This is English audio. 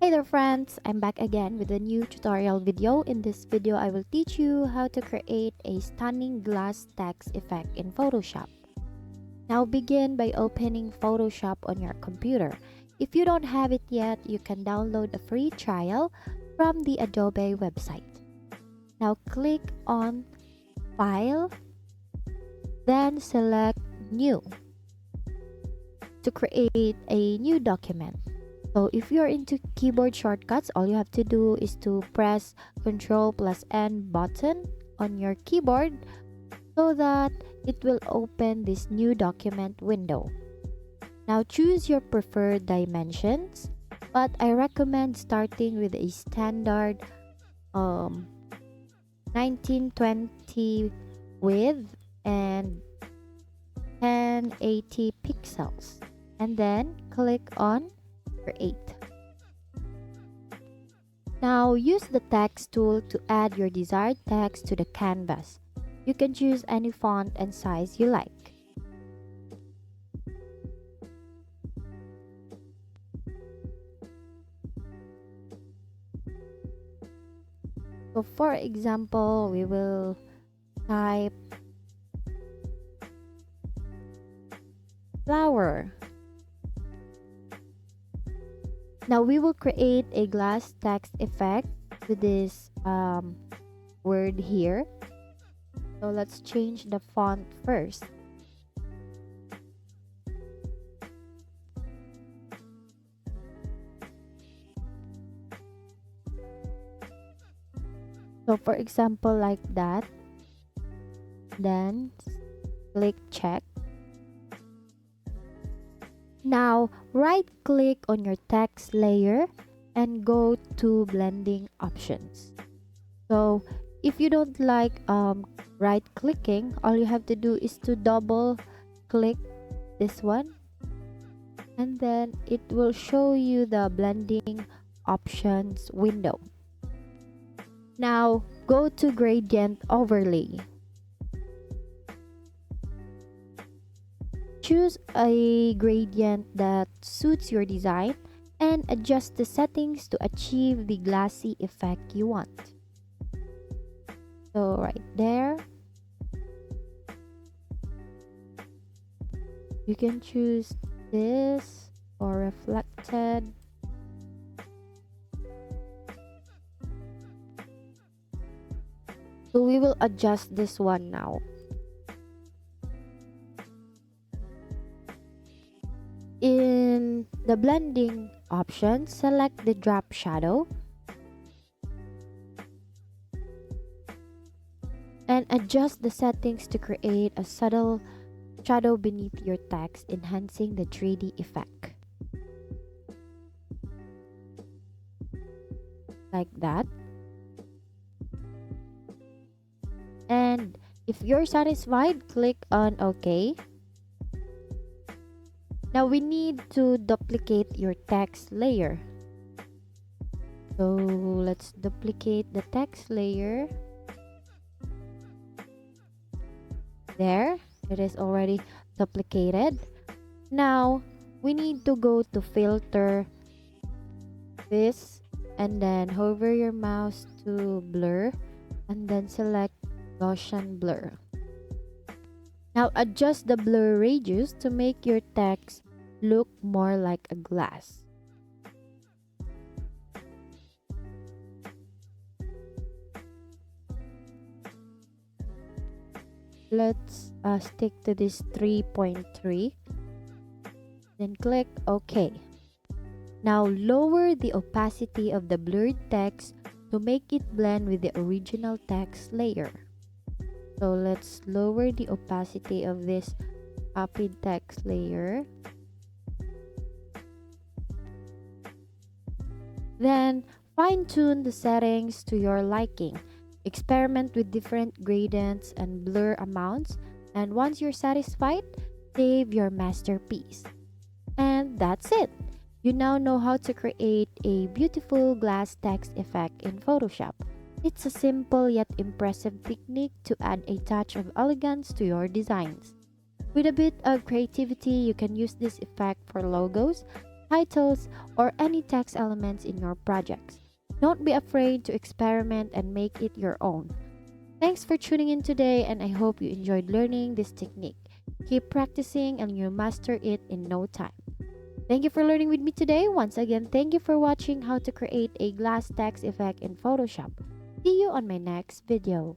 Hey there friends, I'm back again with a new tutorial video. In this video, I will teach you how to create a stunning glass text effect in Photoshop. Now begin by opening Photoshop on your computer. If you don't have it yet, you can download a free trial from the Adobe website. Now click on File, then select New to create a new document. So if you're into keyboard shortcuts, all you have to do is to press Ctrl+N button on your keyboard so that it will open this new document window. Now choose your preferred dimensions, but I recommend starting with a standard 1920 width and 1080 pixels, and then click on Create. Now use the text tool to add your desired text to the canvas. You can choose any font and size you like. So for example, we will type flower. Now we will create a glass text effect to this word here. So let's change the font first. So for example, like that. Then click check. Now right-click on your text layer and go to blending options. So if you don't like right-clicking, all you have to do is to double-click this one, and then it will show you the blending options window. Now go to gradient overlay. Choose a gradient that suits your design and adjust the settings to achieve the glassy effect you want. So right there, you can choose this or reflected. So we will adjust this one now. In the blending option, select the drop shadow and adjust the settings to create a subtle shadow beneath your text, enhancing the 3D effect. Like that. And if you're satisfied, click on OK. Now we need to duplicate your text layer. So let's duplicate the text layer. There, it is already duplicated. Now we need to go to filter this and then hover your mouse to blur and then select Gaussian blur. Now adjust the blur radius to make your text look more like a glass. Let's stick to this 3.3. Then click OK. Now lower the opacity of the blurred text to make it blend with the original text layer. So let's lower the opacity of this copied text layer. Then fine-tune the settings to your liking. Experiment with different gradients and blur amounts, and once you're satisfied, save your masterpiece. And that's it! You now know how to create a beautiful glass text effect in Photoshop. It's a simple yet impressive technique to add a touch of elegance to your designs. With a bit of creativity, you can use this effect for logos, titles, or any text elements in your projects. Don't be afraid to experiment and make it your own. Thanks for tuning in today, and I hope you enjoyed learning this technique. Keep practicing and you'll master it in no time. Thank you for learning with me today. Once again, thank you for watching how to create a glass text effect in Photoshop. See you on my next video.